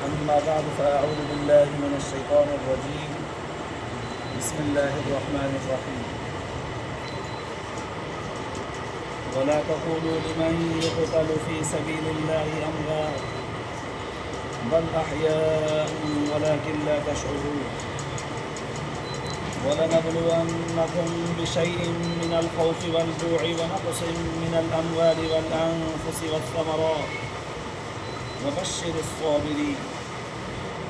أما بعد فأعوذ بالله من الشيطان الرجيم بسم الله الرحمن الرحيم ولا تقولوا لمن يقتل في سبيل الله أموات بل أحياء ولكن لا تشعرون ولنبلونكم بشيء من الخوف والجوع ونقص من الأموال والأنفس والثمرات وبشر الصابرين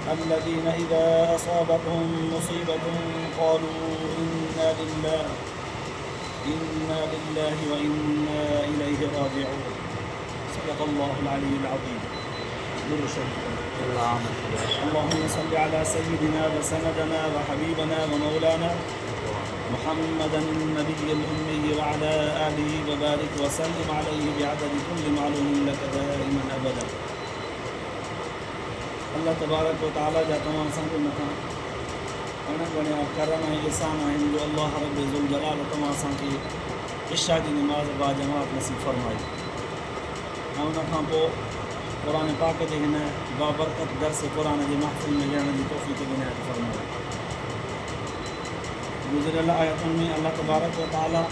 الذين إذا أصابتهم مصيبة قالوا إنا لله وإنا إليه راجعون. صدق الله العلي العظيم. اللهم صل على سيدنا وسندنا وحبيبنا ومولانا محمدا النبي الأمي وعلى آله وبارك وسلم عليه بعدد كل معلوم لك دائما أبدا. अल्लाह तबारक व तआला जा तमाम असांजे मथां अणगणिया करम ऐं एहसान आहिनि जो अल्लाह रब ज़ुल जलाल तमाम असांखे इशा जी निमाज़ बाजमात नसीब फरमाई ऐं उनखां पोइ क़ुरान पाक जे हिन बाबरकत दर्स क़ुरान जी महफ़िल में विहण जी तौफ़ीक़ इनायत फरमाई। गुज़िरियल आयतुनि में अल्लाह तबारक व तआला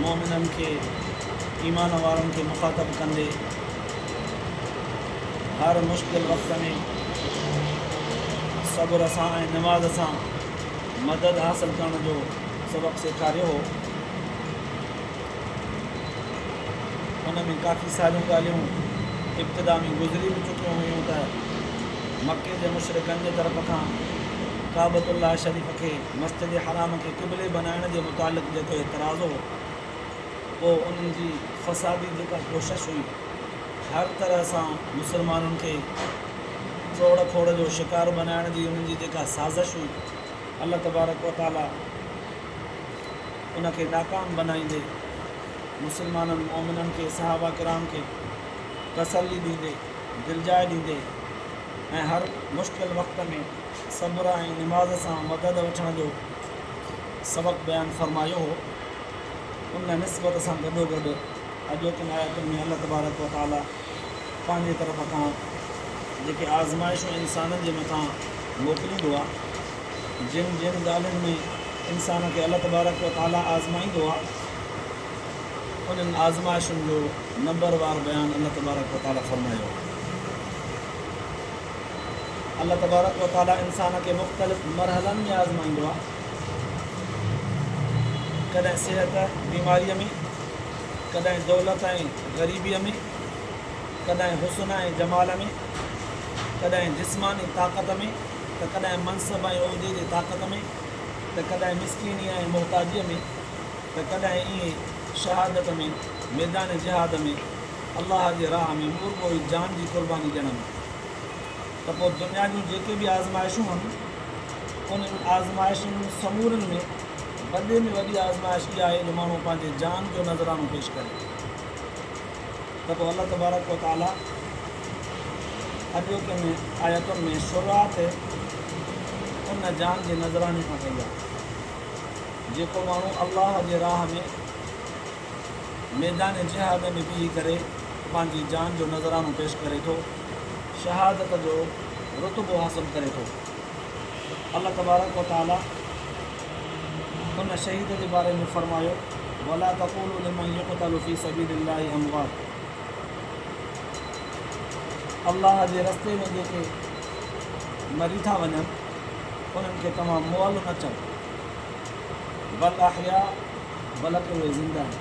मोमिननि खे ईमान वारनि खे मुख़ातब कंदे हर मुश्किल वक़्त में सब्र सां ऐं नमाज़ सां मदद हासिल करण जो सबक़ सेखारियो हो। उन में काफ़ी सारियूं ॻाल्हियूं इब्तिदा में गुज़री बि चुकियूं हुयूं त मके जे मुशरिकनि जे तरफ़ खां काबतुल्लाह शरीफ़ खे मस्जिद हराम खे क़िबले बनाइण जे मुतालिक़ जेको एतिराज़ हो पोइ उन्हनि जी फ़सादी जेका कोशिशि हुई हर तरह सां मुसलमाननि खे तोड़ फोड़ जो शिकार बनाइण जी उन्हनि जी जेका साज़िश हुई अल्लाह तबारक व तआला उनखे नाकाम बनाईंदे मुसलमाननि मोमिननि खे सहाबा किराम खे तसल्ली ॾींदे दिलजाए ॾींदे ऐं हर मुश्किल वक़्त में सब्र ऐं निमाज़ सां मदद वठण जो सबक़ बयानु फरमायो हो। उन निस्बत सां गॾोगॾु अॼोकिन आयतुनि में अल्लाह तबारक व तआला पंहिंजे तरफ़ खां जेके आज़माइशूं इंसाननि जे मथां मोकिलींदो आहे जिन ॻाल्हियुनि में इंसान खे अल्लाह तबारक व तआला आज़माईंदो आहे उन्हनि आज़माइशुनि जो नंबरवार बयानु अल्लाह तबारक व तआला फरमायो। अल्लाह तबारक व तआला इंसान खे मुख़्तलिफ़ मरहलनि में आज़माईंदो आहे। कॾहिं सिहत बीमारीअ में, कॾहिं दौलत ऐं ग़रीबीअ में, कॾहिं हुस्न ऐं जमाल में, कॾहिं जिस्मानी ताक़त में, त कॾहिं मनसब ऐं उहिदे जी ताक़त में, त कॾहिं मिसकीनी ऐं मुहताजीअ में, त कॾहिं ईअं शहादत में मैदान जिहाद में अल्लाह जे राह में मुर्गो जान जी क़ुर्बानी ॾियण में। त पोइ दुनिया जूं जेके बि आज़माइशूं आहिनि उन्हनि आज़माइशुनि समूरनि में वॾे में वॾी आज़माइश इहा आहे जो माण्हू पंहिंजे जान जो नज़रानो पेश करे। त पोइ अल्लाह तबारक व तआला अॼोके में आयतुनि में शुरूआत उन जान जे नज़राने खां कई आहे जेको माण्हू अल्लाह जे राह में मैदान जिहाद में बीही करे पंहिंजी जान जो नज़रानो पेश करे थो, शहादत जो रुतबो हासिल करे थो। अल्लाह तबारक व तआला उन शहीद जे बारे में फरमायो वला तक़ूलू लिमन युक़तलु फ़ी सबीलिल्लाहि अमवात। अल्लाह जे रस्ते में जेके मरी था वञनि उन्हनि खे तव्हां मुअल न चओ, बल अहया बल्कि उहे ज़िंदा आहिनि,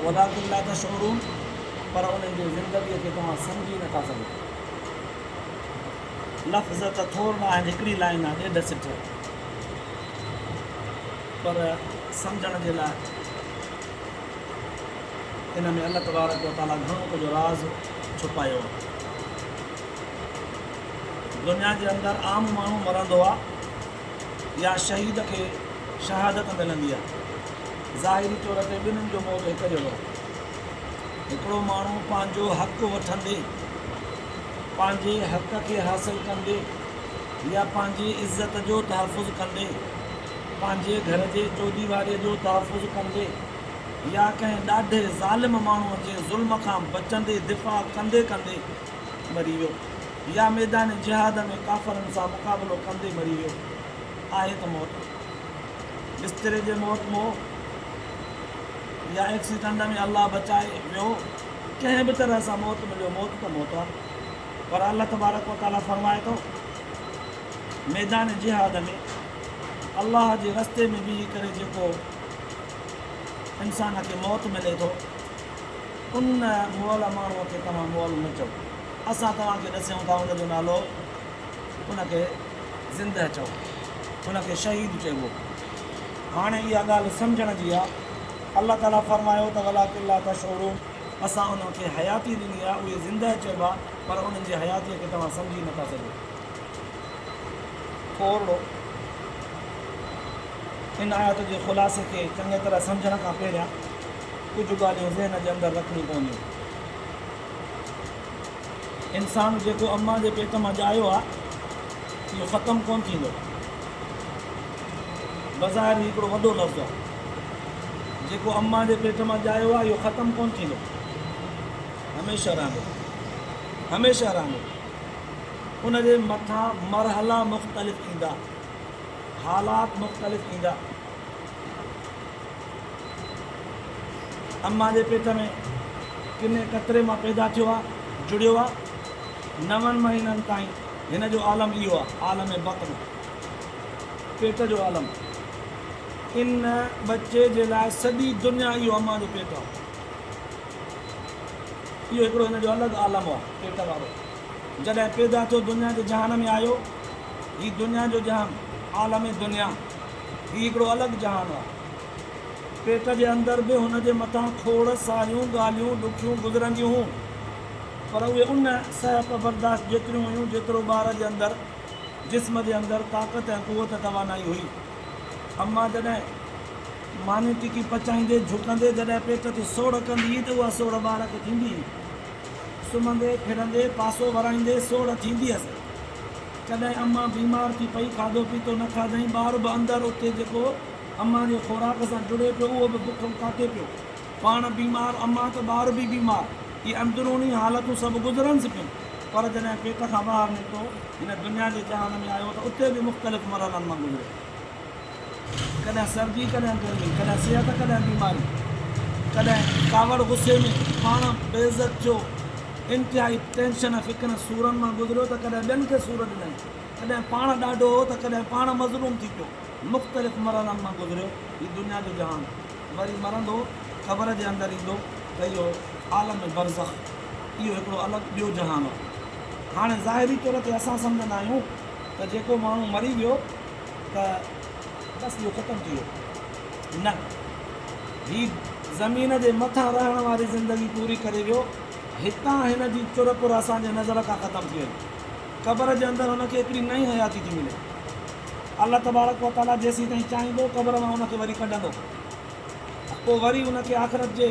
वलाकिन ला तशऊरून पर उन्हनि जी ज़िंदगीअ खे तव्हां सम्झी नथा सघो। लफ़्ज़ त थोर न आहिनि, हिकिड़ी लाइन आहे ॾेढ सिट, पर सम्झण जे लाइ इन में अल्लाह तबारक व तआला घणो कुझु राज़ छुपायो आहे। दुनिया जे अंदरि आम माण्हू मरंदो आहे या शहीद खे शहादत मिलंदी आहे। ज़ाहिरी तौर ते ॿिन्हिनि जो मौत हिकु जहिड़ो आहे। हिकिड़ो माण्हू पंहिंजो हक़ु वठंदे पंहिंजे हक़ खे हासिल कंदे या पंहिंजी इज़त जो तहफ़ुज़ कंदे, पंहिंजे घर जे चौदीवारीअ जो तहफ़ुज़ कंदे या कंहिं ॾाढे ज़ालिम माण्हूअ जे ज़ुल्म खां बचंदे दिफ़ा कंदे कंदे मरी वियो, या मैदान जिहाद में काफ़रनि सां मुक़ाबिलो कंदे मरी वियो। आहे त मौत, बिस्तरे जे मौत मोह, या एक्सीडेंट में अल्लाह बचाए वियो, कंहिं बि तरह सां मौत मिलियो, मौत त मौत आहे। पर अल्लाह तबारक व तआला फरमाए थो मैदान जिहाद में अल्लाह जे रस्ते में बीही करे जेको इंसान खे मौत मिले थो, उन मुअल माण्हूअ खे तव्हां मुअल न चओ। असां तव्हांखे ॾसियूं था उनजो नालो, उनखे ज़िंदह चओ, उनखे शहीद चइबो। हाणे इहा ॻाल्हि सम्झण जी आहे। अल्लाह ताला फरमायो त वलाकिन ला तशऊरून, असां उनखे हयाती ॾिनी आहे, उहे ज़िंदह चइबा, पर उन्हनि जी हयातीअ खे तव्हां सम्झी नथा सघो। थोरो इन आयत जे ख़ुलासे खे चङी तरह सम्झण खां पहिरियां कुझु ॻाल्हियूं ज़हन जे अंदरि रखणियूं पवंदियूं। इंसानु जेको अम्मा जे पेट मां ॼायो आहे, इहो ख़तमु कोन थींदो। बज़ारि हिकिड़ो वॾो लफ़्ज़ आहे, जेको अम्मा जे पेट मां ॼायो आहे इहो ख़तमु कोन थींदो, हमेशह रहंदो, हमेशह रहंदो। उनजे मथां मरहला मुख़्तलिफ़ ईंदा, हालात मुख़्तलिफ़ ईंदा। अम्मा जे पेट में किने कतरे मां पैदा थियो आहे, जुड़ियो आहे, 9 महीननि ताईं हिन जो आलम इहो आहे, आलम बतन, पेट जो आलम। इन बच्चे जे लाइ सॼी दुनिया इहो अम्मा जो पेट आहे। इहो हिकिड़ो हिन जो अलॻि आलम आहे, पेट वारो। जॾहिं पैदा थियो दुनिया जे जहान में आयो, हीअ दुनिया जो जहान, आलम दुनिया, हीअ हिकिड़ो अलॻि जहान आहे। पेट जे अंदरि बि हुनजे मथां खोड़ सारियूं ॻाल्हियूं ॾुखियूं गुज़रंदियूं हुयूं, पर उहे उन सहप बर्दाश्त जेतिरियूं हुयूं जेतिरो ॿार जे अंदरि जिस्म जे अंदरि ताक़त ऐं क़ुवत तवानाई हुई। अम्मा जॾहिं मानी टिकी पचाईंदे झुकंदे जॾहिं पेट ते सोड़ कंदी हुई त उहा सोड़ ॿार खे थींदी हुई। सुम्हंदे फिरंदे पासो वराईंदे सोड़ थींदी हुअसि। कॾहिं अम्मा बीमार थी पई, खाधो पीतो न खाधई, ॿार बि अंदरि उते जेको अम्मा जे खुराक सां जुड़े पियो उहो बि बुख काटे पियो। पाण बीमार, अम्मा त ॿार बि बीमार, इहे अंदरूनी हालतूं सभु गुज़रनि पियूं। पर जॾहिं पेट खां ॿाहिरि निकितो, हिन दुनिया जे जहान में आयो, त उते बि मुख़्तलिफ़ मरहलनि मां गुज़रियो। कॾहिं सर्दी, कॾहिं गर्मी, कॾहिं सिहत, कॾहिं बीमारी, कॾहिं कावड़ गुस्से में पाण बेइज़त थियो, इंतिहाई टेंशन फ़िक्र सूरनि मां गुज़रियो, त कॾहिं ॿियनि खे सूर ॾिनई, कॾहिं पाण ॾाढो हो त कॾहिं पाण मज़लूम थी पियो। मुख़्तलिफ़ मरहलनि मां गुज़रियो हीअ दुनिया जो जहान। वरी मरंदो, क़बर जे अंदरि ईंदो, त इहो आलम बरज़ख, इहो हिकिड़ो अलॻि ॿियो जहान आहे। हाणे ज़ाहिरी तौर ते असां सम्झंदा आहियूं त जेको माण्हू मरी वियो त बसि इहो ख़तमु थी वियो। न, हीअ ज़मीन जे मथां रहण वारी ज़िंदगी पूरी करे वियो, हितां हिन जी चुर पुर असांजे नज़र खां ख़तमु थी वई। क़बर जे अंदरि हुनखे हिकिड़ी नई हयाती थी मिले। अल्लाह तबारक व तआला जेसीं ताईं चाहींदो क़बर मां हुनखे वरी कढंदो, पोइ वरी हुनखे आख़िरत जे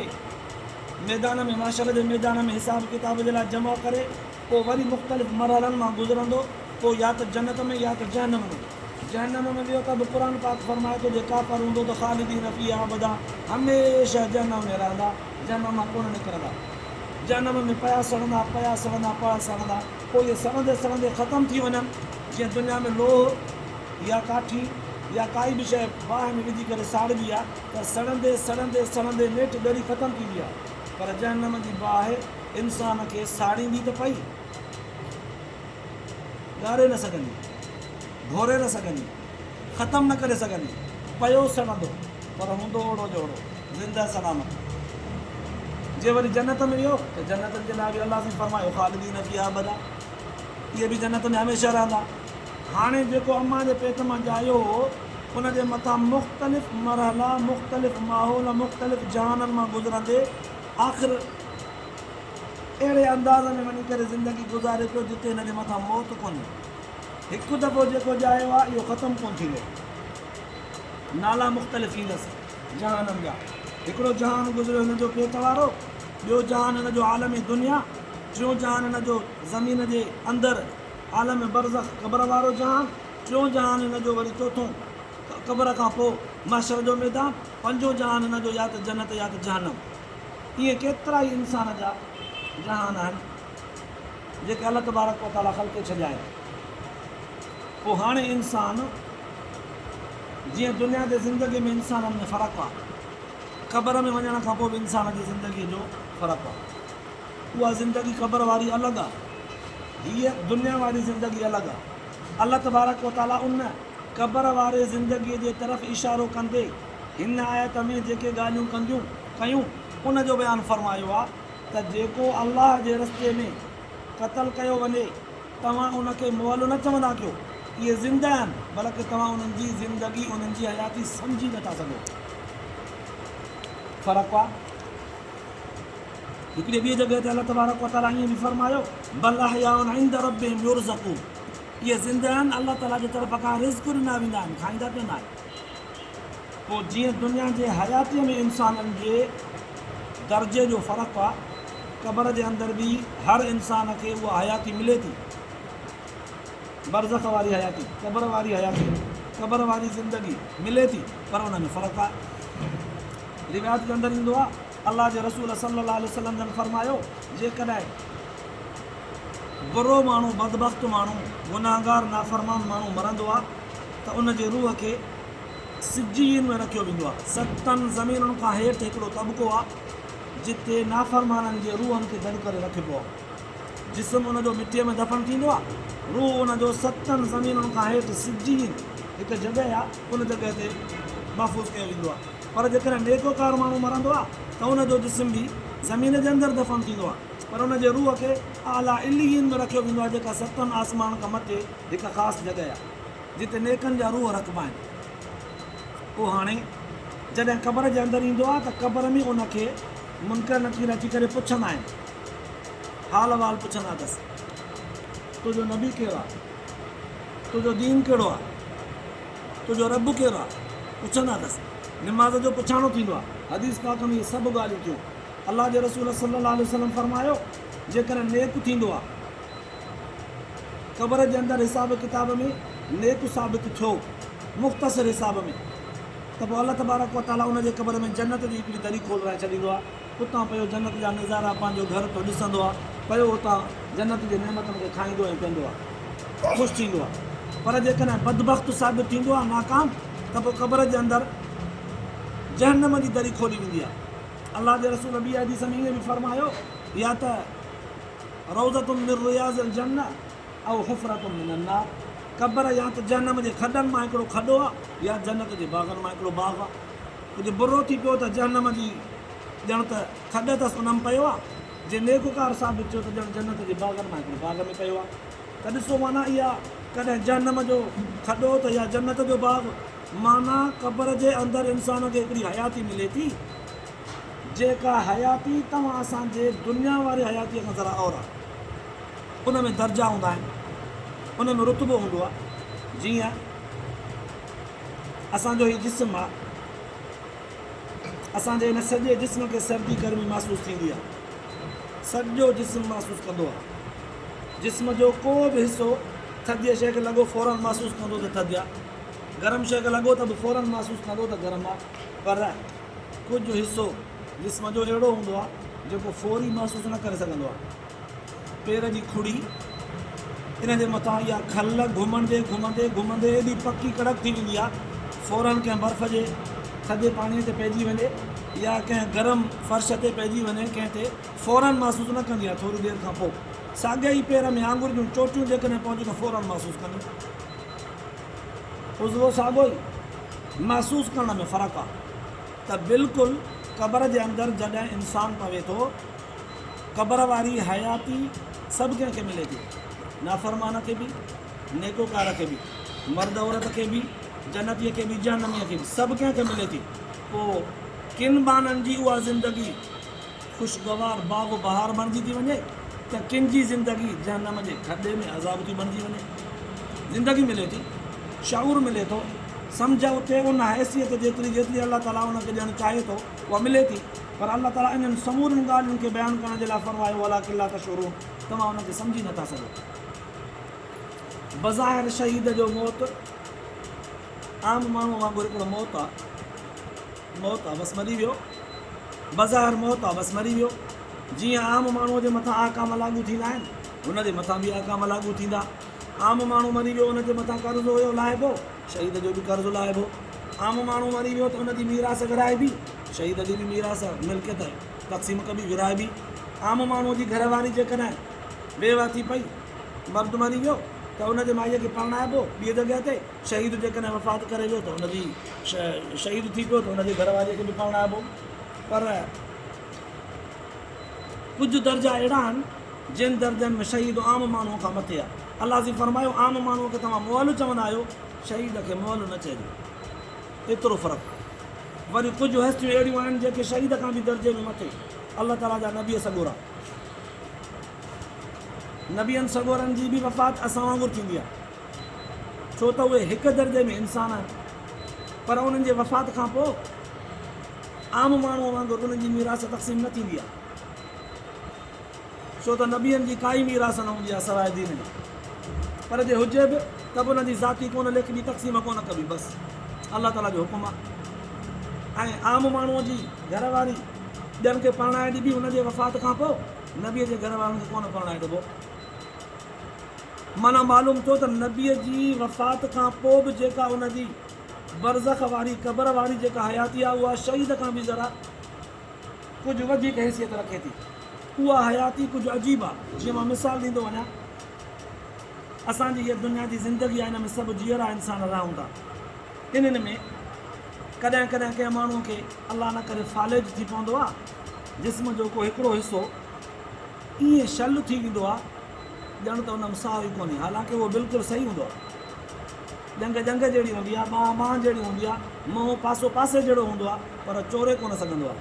मैदान में, माशर जे मैदान में हिसाब किताब जे लाइ जमा करे, पोइ वरी मुख़्तलिफ़ मरहलनि मां गुज़रंदो, पोइ या त जन्नत में या त जहन्नम में। जहन्नम में वियो त बि क़ुर पाक फरमाए थो, जे काफ़िर हूंदो त ख़ालिदीन फ़ीहा अबदा, हमेशह जहन्नम में रहंदा, जहन्नम मां कोन निकिरंदा। जहन्नम में पिया सड़ंदा, पिया सड़ंदा, पिया सड़ंदा, पोइ इहे सड़ंदे सड़ंदे ख़तमु थी वञनि। जीअं दुनिया में लोह या काठी या काई बि शइ बाहि में विझी करे साड़बी आहे, त सड़ंदे सड़ंदे सड़ंदे नेठि ॻरी ख़तमु थींदी आहे। पर जहन्नम जी बाहि इंसान खे साड़ींदी त पई, ॻारे न सघंदी, घोरे न सघंदी, ख़तमु न करे सघंदी, पियो सड़ंदो, पर हूंदो ओड़ो जो ओड़ो, ज़िंदा सलामत। जे वरी जन्नत में वियो त जन्नतनि जे लाइ बि अलाह साईं फरमायो ख़ालिदीन फ़ीहा अबदा, इहे बि जन्नत में हमेशह रहंदा। हाणे जेको अम्मा जे पेट मां ॼायो हो, उनजे मथां मुख़्तलिफ़ मरहला, मुख़्तलिफ़ माहौल, मुख़्तलिफ़ जहाननि मां गुज़रंदे आख़िर अहिड़े अंदाज़ में वञी करे ज़िंदगी गुज़ारे पियो जिते हिन जे मथां मौत कोन्हे। हिकु दफ़ो जेको ॼायो आहे इहो ख़तमु कोन थींदो। नाला मुख़्तलिफ़ ईंदसि जहाननि जा। हिकिड़ो जहान गुज़रियो हिन जो पेट वारो, ॿियो जहान हिन जो आलम दुनिया, टियों जहान हिन जो ज़मीन जे अंदरि आलम बरज़ख क़बर वारो जहान, टियों जहान हिन जो वरी चोथों क़ब्र खां पोइ महशर जो मैदान, पंजो जहान हिन जो या त जन्नत या त जहन्नम। इहे केतिरा ई इंसान जा जहान आहिनि जेके अलाह तबारक व तआला ख़ल्क़े छॾिया आहिनि। पोइ हाणे इंसान जीअं दुनिया जे ज़िंदगी में इंसाननि में फ़र्क़ु आहे, क़ब्र में वञण खां पोइ बि इंसान जी ज़िंदगीअ जो फ़र्क़ु आहे। उहा ज़िंदगी क़ब्र वारी अलॻि आहे, हीअ दुनिया वारी ज़िंदगी अलॻि आहे। अलाह तबारक व तआला उन क़ब्र वारे ज़िंदगीअ जे तरफ़ इशारो कंदे हिन आयत में जेके ॻाल्हियूं कयूं उन जो बयानु फ़रमायो आहे त जेको अलाह जे रस्ते में क़त्ल कयो वञे तव्हां उनखे मुअल न चवंदा कयो, इहे ज़िंदा आहिनि, बल्कि तव्हां उन्हनि जी ज़िंदगी उन्हनि जी हयाती सम्झी नथा सघो। फ़र्क़ु आहे। हिकिड़ी ॿी जॻह ते अलाह तबारक व तआला ईअं बि फ़रमायो बल अहयाउन इंद रब्बिहिम युरज़क़ून, इहे ज़िंदा आहिनि, अलाह ताला जे तरफ़ खां रिज़्क़ ॾिना वेंदा आहिनि, खाईंदा पीअंदा आहिनि। पोइ जीअं दुनिया जे हयातीअ में इंसाननि जे दर्जे जो फ़र्क़ु आहे, क़ब्र जे अंदरि बि हर इंसान खे उहा हयाती मिले थी, बरज़ख वारी हयाती, क़ब्र वारी हयाती, क़ब्र वारी ज़िंदगी मिले थी, पर उन में फ़र्क़ु आहे। रिवायत जे अंदरि ईंदो आहे अल्लाह जे रसूल सल्लल्लाहु अलैहि वसल्लम जन फ़रमायो जेकॾहिं बुरो माण्हू, बदबख़्त माण्हू, गुनाहगार, नाफ़रमान माण्हू मरंदो आहे त उन जे रूह खे सिज्जीन में रखियो वेंदो आहे। 7 ज़मीनुनि खां हेठि हिकिड़ो तबिको आहे जिते नाफ़रमाननि जे रूहनि खे गॾु करे रखिबो आहे। जिस्म उनजो मिटीअ में दफ़न थींदो आहे, रूह उनजो 7 ज़मीनुनि खां हेठि सिज्जीन हिकु जॻह आहे, उन जॻह ते महफ़ूज़ कयो वेंदो आहे। पर जेकॾहिं नेकोकार माण्हू मरंदो आहे त उनजो जिस्म बि ज़मीन जे अंदरि दफ़न थींदो आहे, पर उन जे रूह खे आला इल्लीन में रखियो वेंदो आहे, जेका 7 आसमान खां मथे हिकु ख़ासि जॻह आहे जिते नेकनि जा रूह रखिबा आहिनि। पोइ हाणे जॾहिं क़ब्र जे अंदरि ईंदो आहे त क़ब्र में उनखे मुनकर नकीर अची करे पुछंदा आहिनि, हाल वाल पुछंदा अथसि, तुंहिंजो नबी कहिड़ो आहे, तुंहिंजो दीन कहिड़ो आहे, तुंहिंजो रब कहिड़ो आहे, पुछंदा अथसि। निमाज़ जो पुछाणो थींदो आहे। हदीस पाक में इहे सभु ॻाल्हियूं थियूं। अलाह जे रसूल सल्लल्लाहु अलैहि वसल्लम फ़रमायो जेकॾहिं नेक थींदो आहे, क़ब्र जे अंदरि हिसाब किताब में नेक साबित थियो मुख़्तसिर हिसाब में, त पोइ अलाह तबारक व तआला उनजे क़ब्र में जन्नत जी हिकिड़ी दरी खोलाए छॾींदो आहे। उतां पियो जन्नत जा नज़ारा पंहिंजो घर तो ॾिसंदो आहे, पियो उतां जन्नत जे नेमतनि खे खाईंदो ऐं पीअंदो आहे, ख़ुशि थींदो आहे। पर जेकॾहिं बदबख़्त साबित थींदो आहे, नाकाम, त पोइ क़ब्र जे अंदरि जहन्नम जी दरी खोली वेंदी आहे। अलाह जे रसूल ॿी हदीस में ईअं बि फ़रमायो या त रौज़तुन मिन रियाज़िल जन्नह औ हुफ़रतुन मिनन नार, क़ब्र या त जहन्नम जे खॾनि मां हिकिड़ो खॾो आहे या जन्नत जे बाग़नि मां हिकिड़ो बाग़ आहे। कुझु बुरो थी पियो त जहन्नम जी ॼण त खॾ अथसि उन में पियो आहे, जे नेककार साबित थियो त ॼण जन्नत जे बाग़नि मां हिकिड़े बाग़ में पियो आहे। त ॾिसो माना इहा कॾहिं जहन्नम जो खॾो त या जन्नत जो बाग़, माना क़ब्र जे अंदरि इंसान खे हिकिड़ी हयाती मिले थी जेका हयाती तव्हां असांजे दुनिया वारी हयातीअ खां ज़रा और आहे। उन में दर्जा हूंदा आहिनि, उन में रुतबो हूंदो आहे। जीअं असांजो हीउ जिस्म आहे, असांजे हिन सॼे जिस्म खे सर्दी गर्मी महसूसु थींदी आहे, सॼो जिस्म महसूसु कंदो आहे। जिस्म जो को बि हिसो थधि शइ खे लॻो फ़ौरन महसूसु कंदो त थधि आहे, गरम शइ खे लॻो त बि फ़ौरन महसूसु कंदो त गरम आहे। पर कुझु हिसो जिस्म जो अहिड़ो हूंदो आहे जेको फौरी महसूसु न करे सघंदो आहे। पेर जी खुड़ी, इन जे मथां इहा खल घुमंदे घुमंदे घुमंदे एॾी पकी कड़क थी वेंदी आहे, फ़ौरन कंहिं बर्फ़ जे थधे पाणीअ ते पइजी वञे या कंहिं गरम फर्श ते पइजी वञे, कंहिं ते फ़ौरन महसूसु न कंदी आहे। थोरी देरि खां पोइ साॻे ई पेर में आंगुर जूं चोटियूं जेकॾहिं पहुंचियूं त फ़ौरन महसूसु कंदियूं। उज़वो साॻियो ई महसूसु करण में फ़र्क़ु आहे। त बिल्कुलु क़ब्र जे अंदरि जॾहिं इंसानु पवे थो, क़ब्र वारी हयाती सभु कंहिंखे मिले थी, नाफ़रमान खे बि, नेकोकार खे बि, मर्द औरत खे बि, जन्नतीअ खे बि, जहन्नमीअ खे बि, सभु कंहिंखे मिले थी। पोइ किन बाननि जी उहा ज़िंदगी ख़ुशगवार बाग़ बहार बणिजी थी वञे त किन जी ज़िंदगी जहन्नम जे खॾे में अज़ाब थी बणिजी वञे। ज़िंदगी मिले थी, शाऊर मिले थो, सम्झ उते उन हैसियत जेतिरी अलाह ताला उनखे ॾियणु चाहे थो उहा मिले थी। पर अलाह ताला इन्हनि समूरनि ॻाल्हियुनि खे बयानु करण जे लाइ फ़रमायो वलाकिन ला तशऊरून, तव्हां उनखे सम्झी नथा सघो। बज़ाहिर शहीद जो मौत आम माण्हू वांगुरु हिकिड़ो मौत आहे बसि मरी वियो, बज़ार मौत आहे बसि मरी वियो। जीअं आम माण्हूअ जे मथां आकाम लागू थींदा आहिनि, हुनजे मथां बि आकाम लागू थींदा। आम माण्हू मरी वियो, हुनजे मथां कर्ज़ु हुयो लाहिबो, शहीद जो बि कर्ज़ु लाहिबो। आम माण्हू मरी वियो त हुनजी मीरास विराइबी, शहीद जी बि मीरास मिल्कियत तक़सीम कबी विराइबी। आम माण्हूअ जी घरवारी जेकॾहिं बेवा थी पई, मर्द मरी वियो त हुनजे माईअ खे परणाइबो ॿिए जॻह ते। शहीद जेकॾहिं वफ़ात करे वियो त हुनजी शहीद थी पियो त हुनजी घरवारीअ खे बि परणाइबो। पर कुझु दर्जा अहिड़ा आहिनि जिन दर्जनि में शहीद आम माण्हूअ खां मथे आहे। अलाह जी फरमायो आम माण्हूअ खे तव्हां मुअल चवंदा आहियो, शहीद खे मुअल न चइजो, एतिरो फ़र्क़ु। वरी कुझु हस्तियूं अहिड़ियूं आहिनि जेके शहीद खां बि दर्जे में मथे, अलाह ताला जा नबी सॻोरा। नबियनि सॻोरनि जी बि वफ़ात असां वांगुरु थींदी आहे, छो त उहे हिकु दर्जे में इंसान आहिनि। पर उन्हनि जे वफ़ात खां पोइ आम माण्हूअ वांगुरु उन्हनि जी मीरास तक़सीम न थींदी आहे, छो त नबियनि जी काई मीरास न हूंदी आहे सवाइ दीन जी। पर जे हुजे बि त बि उनजी ज़ाती कोन लिखबी, तक़सीम कोन कबी, बसि अलाह ताला जो हुकुम आहे। ऐं आम माण्हूअ जी घरवारी ॿियनि खे परणाए ॾिबी, हुनजे वफ़ात खां पोइ नबीअ जे घर वारनि खे कोन परणाए ॾिबो। माना मालूम थियो त नबीअ जी वफ़ात खां पोइ बि जेका हुनजी बरज़ख वारी क़बर वारी जेका हयाती आहे, उहा शहीद खां बि ज़रा कुझु वधीक हैसियत रखे थी। उहा हयाती कुझु अजीब आहे। जीअं मां मिसाल ॾींदो वञा, असांजी हीअ दुनिया जी ज़िंदगी आहे, हिन में सभु जीअरा इंसान रहूं था। इन्हनि में कॾहिं कॾहिं कंहिं माण्हूअ खे अलाह न करे फालेज थी पवंदो आहे, जिस्म जो को हिकिड़ो हिसो ईअं शल थी वेंदो आहे ॼण त हुन में साह ई कोन्हे, हालांकि उहो बिल्कुलु सही हूंदो आहे। जंग जंग जहिड़ी हूंदी आहे, ॿांह जहिड़ी हूंदी आहे, मुंहुं पासो पासे जहिड़ो हूंदो आहे, पर चोरे कोन सघंदो आहे।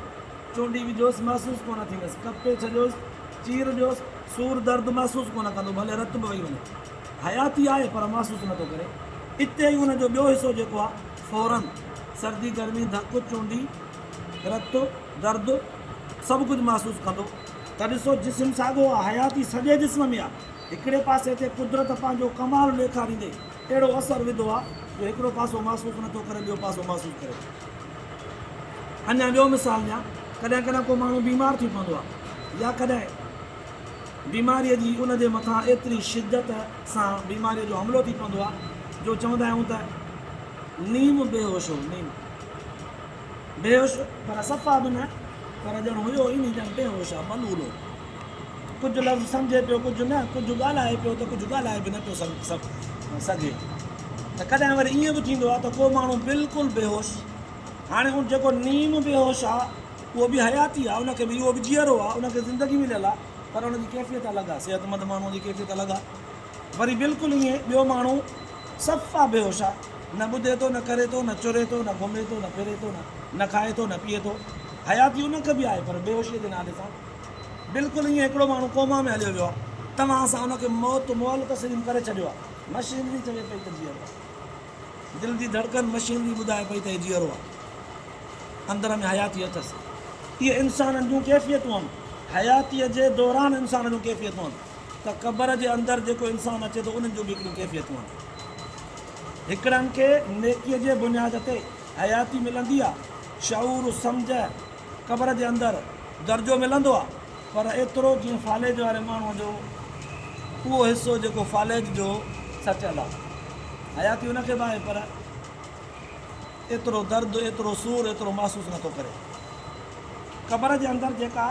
चूंडी विझोसि महसूसु कोन थींदसि, कपे छॾियोसि, चीर ॾियोसि, सूर दर्द महसूसु कोन कंदो, भले रत बि वही वञे। हयाती आहे पर महसूसु नथो करे। इते ई हुनजो ॿियो हिसो जेको आहे, फौरन सर्दी गर्मी धक चूंडी रत दर्द सभु कुझु महसूसु कंदो। त ॾिसो जिस्म साॻियो आहे, हयाती सॼे जिस्म में आहे। हिकिड़े पासे ते कुदरत पंहिंजो कमाल ॾेखारींदे अहिड़ो असरु विधो आहे जो हिकिड़ो पासो महसूसु नथो करे, ॿियो पासो महसूसु करे। अञा ॿियो मिसाल ॾियां, कॾहिं कॾहिं को माण्हू बीमार थी पवंदो आहे, या कॾहिं बीमारीअ जी उनजे मथां एतिरी शिदत सां बीमारीअ जो हमिलो थी पवंदो आहे जो चवंदा आहियूं त नीम बेहोश हो, नीम बेहोश, पर सफ़ा बि न, पर ॼण हुयो ई नी, ॼण बेहोश आहे, मलूल हो। कुझु लफ़्ज़ सम्झे पियो, कुझु न, कुझु ॻाल्हाए पियो त कुझु ॻाल्हाए बि न पियो सघे। त कॾहिं वरी ईअं बि थींदो आहे त को माण्हू बिल्कुलु बेहोश। हाणे उहो जेको नीम बेहोश आहे उहो बि हयाती आहे, उनखे बि उहो बि जीअरो आहे, उनखे ज़िंदगी मिलियल आहे, पर उनजी कैफ़ियत अलॻि आहे, सिहतमंद माण्हूअ जी कैफ़ियत अलॻि आहे। वरी बिल्कुलु ईअं ॿियो माण्हू सफ़ा बेहोश आहे, न ॿुधे थो, न करे थो, न चुरे थो, न घुमे थो, न फिरे थो, न खाए थो, न पीए थो। हयाती उनखे बि आहे, पर बेहोशीअ जे नाले सां बिल्कुलु ईअं हिकिड़ो माण्हू कोमा में हलियो वियो आहे, तव्हां सां हुनखे मौत मुअल तस्लीम करे छॾियो आहे। मशीनरी चवे पई त जीअरो आहे, दिलि जी धड़कन मशीनरी ॿुधाए पई त जीअरो आहे, अंदर में हयाती अथसि। इहे इंसाननि जूं कैफ़ियतूं आहिनि, हयातीअ जे दौरान इंसान जूं कैफ़ियतूं आहिनि। त क़बर जे अंदरि जेको इंसानु अचे थो उन्हनि जूं बि हिकिड़ियूं कैफ़ियतूं आहिनि। हिकिड़नि खे नेकीअ जे बुनियाद ते हयाती मिलंदी आहे, शऊर सम्झ क़बर जे अंदरि दर्जो मिलंदो आहे, पर एतिरो जीअं फालेज वारे माण्हूअ जो उहो हिसो जेको फालेज जो सचियलु आहे, हयाती हुनखे बि आहे, पर एतिरो दर्द, एतिरो सूर, एतिरो महसूसु नथो करे। क़बर जे अंदरि जेका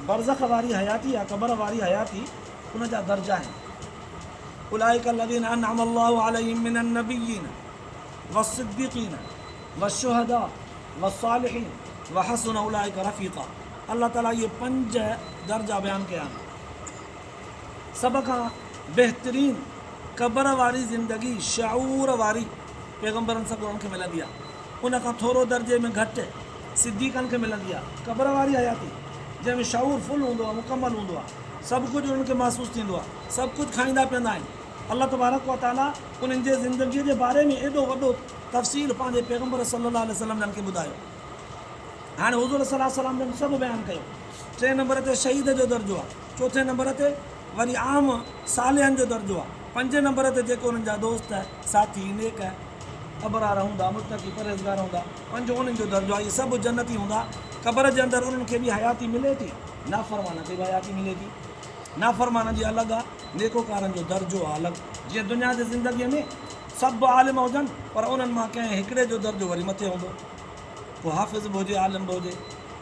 बरज़ख वारी हयाती आहे, क़बर वारी हयाती, उनजा दर्जा आहिनि। उलाइका लज़ीना अनअम अल्लाहु अलैहिम मिनन नबिय्यीन वस्सिद्दीक़ीन वश्शुहदा वस्सालिहीन वहसुन उलाइका रफ़ीक़ा। अल्लाह ताला ये 5 दर्जा बयानु कया आहिनि। सभ खां बहितरीन क़बर वारी ज़िंदगी शऊर वारी पैगम्बरनि सॻोरनि खे मिलंदी आहे, उनखां थोरो दर्जे में घटि सिद्दीक़नि खे मिलंदी आहे। क़बर वारी हयाती जंहिंमें शऊर फुल हूंदो आहे, मुकमल हूंदो आहे, सभु कुझु उन्हनि खे महसूसु थींदो आहे, सभु कुझु खाईंदा पीअंदा आहिनि। अल्लाह तबारक व तआला उन्हनि जे ज़िंदगीअ जे बारे में एॾो वॾो तफ़सील पंहिंजे पैगम्बर सल्लल्लाहु अलैहि वसल्लम जन खे ॿुधायो। हाणे हुज़ूर सल्लल्लाहु अलैहि वसल्लम जन सभु बयानु कयो। 3 नंबर ते शहीद जो दर्जो आहे, 4 नंबर ते वरी आम सालिहनि जो दर्जो आहे, 5 नंबर ते जेको उन्हनि जा दोस्त साथी नेक अबरार हूंदा, मुत्तकी परहेज़गार हूंदा, पंहिंजो उन्हनि जो दर्जो आहे। इहे सभु जन्नती हूंदा। क़बर जे अंदरि उन्हनि खे बि हयाती मिले थी, नाफ़रमान खे बि हयाती मिले थी। नाफ़रमान जी अलॻि आहे, नेकोकारनि जो दर्जो आहे अलॻि। जीअं दुनिया जी ज़िंदगीअ में सभु आलिम हुजनि, पर उन्हनि मां कंहिं हिकिड़े जो दर्जो वरी मथे हूंदो, को हाफ़िज़ बि हुजे, आलिम बि हुजे।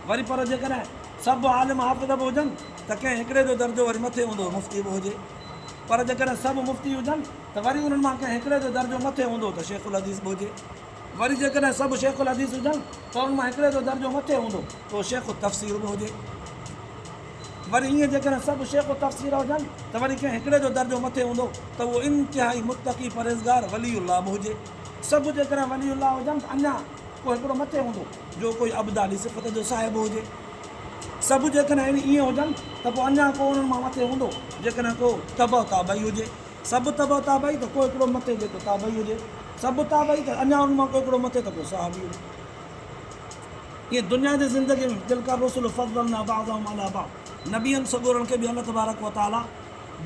वरी पर जेकॾहिं सभु आलिम हाफ़िज़ बि हुजनि त कंहिं हिकिड़े जो दर्जो वरी मथे हूंदो, मुफ़्ती बि हुजे। पर जेकॾहिं सभु मुफ़्ती हुजनि त वरी उन्हनि मां कंहिं हिकिड़े जो दर्जो मथे हूंदो त शेखुल हदीस बि हुजे। वरी जेकॾहिं सभु शेखुल हदीस हुजनि त उन्हनि मां हिकिड़े जो दर्जो मथे हूंदो त उहो शेखु तफ़सीर बि हुजे। वरी ईअं जेकॾहिं सभु शेखु तफ़सीर हुजनि त वरी कंहिं हिकिड़े जो दर्जो मथे हूंदो त उहो इंतिहाई मुत्तकी परहेज़गार वलीउल्लाह बि हुजे। सभु जेकॾहिं वलीउल्लाह हुजनि त अञा को हिकिड़ो मथे हूंदो जो कोई अबदाली सिफ़त जो साहिबु हुजे। सभु जेकॾहिं ईअं हुजनि त पोइ अञा को उन्हनि मां मथे हूंदो जेकॾहिं को तबअ ताबई हुजे। सभु तबअ ताबई त को हिकिड़ो मथे जेको ताबई हुजे। सभु ताबई त अञा उन्हनि मां को हिकिड़ो मथे त को साहबी हुजे। ईअं दुनिया जी ज़िंदगीअ में तिलका रुसुल फ़ज़लना बअज़हुम अला बअज़, नबियनि सॻोरनि खे बि अल्लाह तबारक व तआला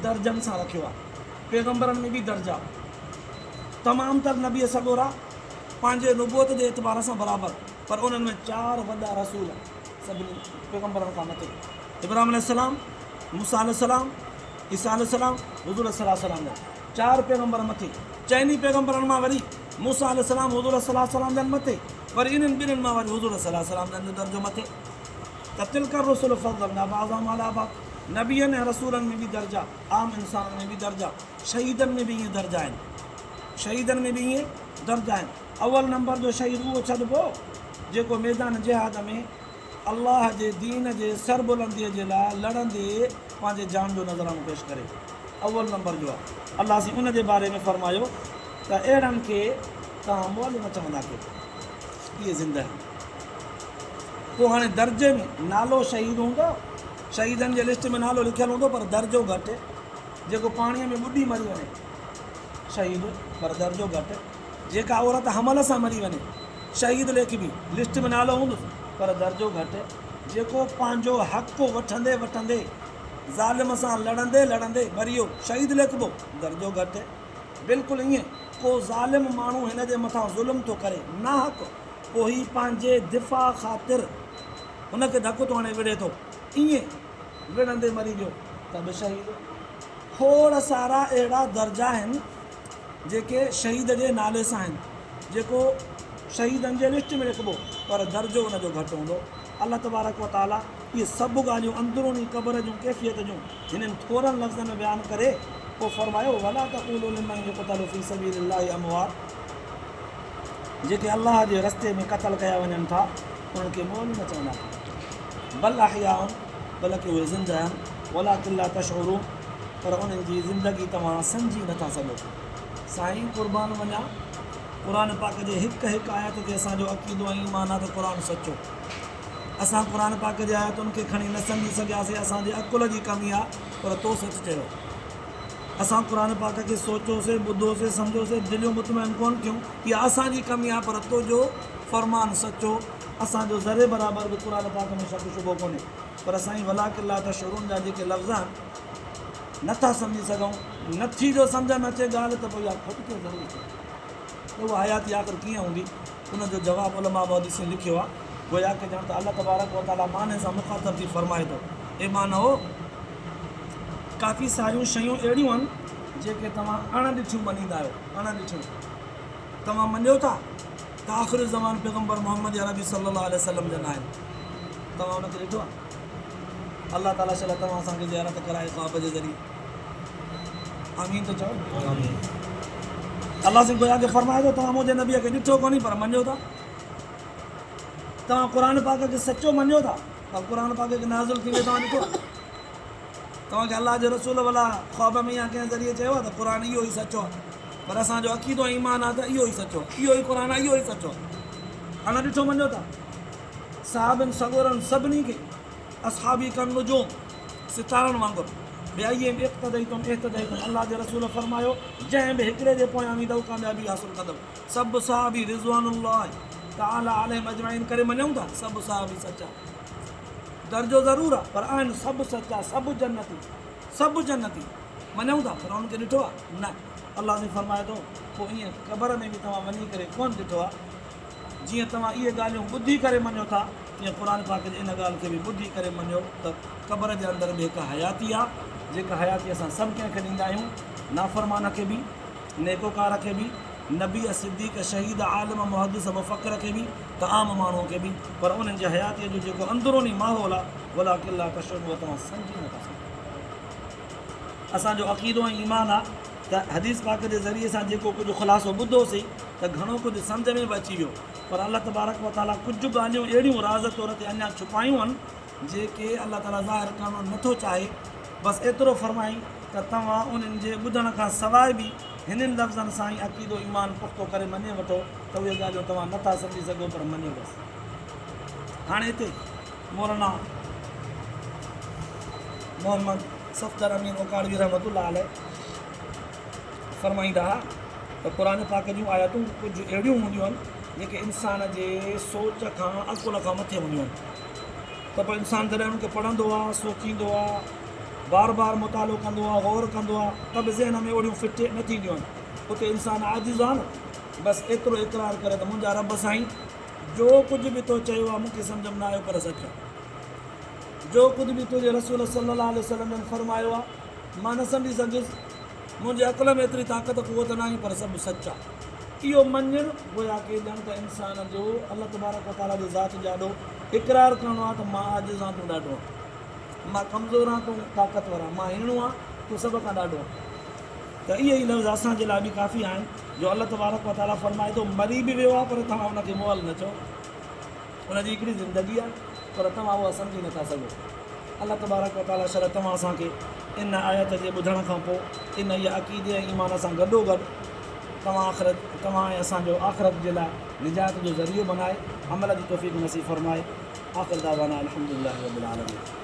दर्जनि सां रखियो आहे। पैगम्बरनि में बि दर्जा, तमामु तर नबीअ सॻोरा पंहिंजे नुबूअत जे एतबार सां बराबरि, पर उन्हनि में 4 वॾा रसूल सभिनी पैगम्बरनि खां मथे। इब्राहिम अलैहिस्सलाम, मूसा अलैहिस्सलाम, ईसा अलैहिस्सलाम, हुज़ूर सल्लल्लाहु अलैहि वसल्लम, 4 पैगम्बर मथे। चइनी पैगम्बरनि मां वरी मूसा अलैहिस्सलाम, हुज़ूर सल्लल्लाहु अलैहि वसल्लम जन मथे, वरी इन्हनि ॿिन्हिनि मां वरी हुज़ूर सल्लल्लाहु अलैहि वसल्लम जो दर्जो मथे। त तिलका रुसुल फ़ज़लना बअज़हुम अला बअज़, नबियनि ऐं रसूलनि में बि दर्जा, आम इंसाननि में बि दर्जा, शहीदनि में बि ईअं दर्जा आहिनि। शहीदनि में बि ईअं दर्जा आहिनि। अवल नंबर जो शहीद उहो छॾिबो जेको मैदान जिहाद में अल्लाह जे दीन जे सरबुलंदीअ जे लाइ लड़ंदे पंहिंजे जान जो नज़रानो पेश करे। अवल नंबर जो आहे। अल्लाह से उन जे बारे में फरमायो त अहिड़नि खे तव्हां मोल न चवंदा कयो, इहे ज़िंदा आहिनि। पोइ हाणे दर्जे में नालो शहीद हूंदो, शहीदनि जे लिस्ट में नालो लिखियलु हूंदो, पर दर्जो घटि। जेको पाणीअ में ॿुॾी मरी वञे शहीद, पर दर्जो घटि। जेका औरत हमल सां मरी वञे शहीद लिखबी, लिस्ट में नालो हूंदुसि, पर दर्जो घटि। जेको पंहिंजो हक़ु वठंदे वठंदे ज़ालिम सां लड़ंदे लड़ंदे मरी वियो शहीद लिखबो, दर्जो घटि। बिल्कुलु ईअं को ज़ालिम माण्हू हिन जे मथां ज़ुल्म थो करे ना हक़, पोइ ही पंहिंजे दिफ़ा ख़ातिर हुनखे धकु थो हणे विढ़े थो, ईअं विढ़ंदे मरी वियो त बि शहीद। खोड़ सारा अहिड़ा दर्जा आहिनि जेके शहीद जे नाले सां आहिनि, जेको शहीदनि जे लिस्ट में लिखबो, पर दर्जो हुनजो घटि हूंदो। अल्लाह तबारक व तआला इहे सभु ॻाल्हियूं अंदरूनी क़बर जूं कैफ़ियत जूं हिननि थोरनि लफ़्ज़नि में बयानु करे पोइ फरमायो वला तक़ूलू लिमन युक़तलू फ़ी सबीलिल्लाहि अमवात, जेके अल्लाह जे रस्ते में क़तल कया वञनि था उन्हनि खे मोल न चवंदा, बल अहयाउन, बल्कि उहे ज़िंदा आहिनि, वलाकिन ला तशऊरून, पर उन्हनि जी ज़िंदगी तव्हां सम्झी नथा सघो। साईं क़ुर्बान वञा, क़ुर पाक जे हिकु हिकु आयत ते असांजो अक़ीदो ऐं ईमान आहे त क़ुर सचो। असां क़ुर पाक जे आयतुनि खे खणी न सम्झी सघियासीं, असांजे अकुल जी कमी आहे, पर तो सच चयो। असां क़ुर पाक खे सोचियोसीं, ॿुधोसीं, सम्झोसीं, दिलियूं मुतमइन कोन कयूं, इहा असांजी कमी आहे, पर तुंहिंजो फ़रमान सचो। असांजो ज़रे बराबरि बि क़ुर पाक में शक शुबो कोन्हे, पर असांजी वलाकिन ला तशऊरून जा जेके लफ़्ज़ आहिनि नथा सम्झी सघूं, नथी जो सम्झ में अचे ॻाल्हि त पोइ इहा खुदि खे ज़रूरु थिए त उहा हयाती आख़िर कीअं हूंदी, उनजो जवाबु उलमा मुहद्दिसीन लिखियो आहे। गोया के ॼण त अल्लाह तबारक व तआला माने सां मुख़ातब थी फरमाए थो, ए मानो काफ़ी सारियूं शयूं अहिड़ियूं आहिनि जेके तव्हां अणॾिठियूं मञींदा आहियो, अणॾिठियूं तव्हां मञियो था त आख़िरी ज़मान पैगम्बर मोहम्मद अरबी सल्लल्लाहु अलैहि वसल्लम जन आहिनि, तव्हां उनखे ॾिठो आहे? अल्लाह ताला शला तव्हां असांखे ज़ियारत कराए ख़्वाब जे ज़रिए, आमीन त चओ। अल्लाह से गोया खे फरमाए थो तव्हां मुंहिंजे नबीअ खे ॾिठो कोन्हे पर मञियो था, तव्हां क़ुर पाक खे सचो मञियो था, पर क़ुर पाक खे नाज़िल थी वियो तव्हां ॾिठो आहे? तव्हांखे अल्लाह जे रसूल भला ख़्वाब में या कंहिं ज़रिए चयो आहे त क़ुर इहो ई सचो आहे, पर असांजो अक़ीदो ईमान आहे त इहो ई सचो, इहो ई क़ुर आहे, इहो ई सचो आहे। अञा ॾिठो मञियो था? साहबनि सॻोरनि सभिनी खे असहाबी कन नुजूम, सितारनि वांगुरु अल्लाह जे रसूल फरमायो जंहिं बि हिकिड़े जे पोयां वेंदव कामयाबी हासिल कंदव। सभु सहाबी रिज़वानुल्लाह ताला अलैहिम अजमईन करे मञूं था, सभु सहाबी सचा, दर्जो ज़रूरु आहे पर आहिनि सभु सचा, सभु जन्नती, सभु जन्नती मञूं था, पर उनखे ॾिठो आहे न। अल्लाह से फरमाए थो पोइ ईअं क़बर में बि तव्हां वञी करे कोन ॾिठो आहे। जीअं तव्हां इहे ॻाल्हियूं ॿुधी करे मञो था तीअं क़ुर पाक जे इन ॻाल्हि खे बि ॿुधी करे मञो त क़बर जे अंदरि बि हिकु हयाती आहे, जेका हयाती असां सभु कंहिंखे ॾींदा आहियूं, नाफ़रमान खे बि, नेकोकार खे बि, नबी सिद्दीक़ शहीद आलिम मुहदिस मुफ़क्र खे बि, त आम माण्हुनि खे बि। पर उन्हनि जे हयातीअ जो जेको अंदरूनी माहौल आहे वला किला तशुरू उहो तव्हां सम्झी नथा सघो। असांजो अक़ीदो ऐं ईमान आहे त हदीस पाक जे ज़रिए सां जेको कुझु ख़ुलासो ॿुधोसीं त घणो कुझु सम्झ में बि अची वियो। पर अलाह तबारक व ताला कुझु ॻाल्हियूं अहिड़ियूं राज़ तौर ते अञा छुपायूं आहिनि जेके अलाह ताला ज़ाहिर करणु नथो चाहे। बसि एतिरो फ़रमाई त तव्हां उन्हनि जे ॿुधण खां सवाइ बि हिननि लफ़्ज़नि सां ई अक़ीदो ईमान पुख़्तो करे मञे वठो त उहे ॻाल्हियूं तव्हां नथा सम्झी सघो पर मञो बसि। हाणे हिते मौलाना मोहम्मद सफ़दर अमीन ओकाड़वी रहमतुल्लाह अलैह फरमाईंदा हुआ त क़ुर पाक जूं आयतूं कुझु अहिड़ियूं हूंदियूं आहिनि जेके इंसान जे सोच खां अकुल खां मथे हूंदियूं आहिनि। त पोइ इंसानु जॾहिं उनखे पढ़ंदो आहे, सोचींदो आहे, बार बार मुतालो कंदो आहे, गौर कंदो आहे, त बि ज़हन में ओड़ियूं फिट न थींदियूं आहिनि। उते इंसानु आजिज़ आहे न, बसि एतिरो इक़रार करे त मुंहिंजा रब साईं जो कुझु बि तो चयो आहे मूंखे सम्झ में न आयो पर सच आहे, जो कुझु बि तुंहिंजे रसूल सल्लल्लाहु अलैहि वसल्लम ने फरमायो आहे मां न सम्झी सघुसि, मुंहिंजे अक़ल में एतिरी ताक़त क़ुवत न आहे पर सभु सच आहे। इहो मञणु गोया के ॼण त इंसान जो अलाह तबारक व ताला जी ज़ात ॾाढो इक़रार करिणो आहे त मां आजिज़ आहियां, तूं ॾाढो आहे, मां कमज़ोर आहियां, तूं ताक़तवर आहे, मां हिणो आहे, तूं सभ खां ॾाढो आहे। त इहे ई लफ़्ज़ असांजे लाइ बि काफ़ी आहिनि जो अलाह तबारक व ताला फरमाए थो मरी बि वियो आहे पर तव्हां हुनखे मुअल न चओ, हुनजी हिकिड़ी ज़िंदगी आहे पर तव्हां उहा सम्झी नथा सघो। अलाह तबारक व ताला शर तव्हां असांखे इन आयत जे ॿुधण खां पोइ इन इहा अक़ीदे ऐं ईमान सां गॾोगॾु तव्हां ऐं असांजो आख़िरत जे लाइ निजात जो ज़रियो बनाए, अमल जी तौफ़ीक़ नसीब फरमाए। आख़िर दावाना अल्हम्दुलिल्लाहि रब्बिल आलमीन।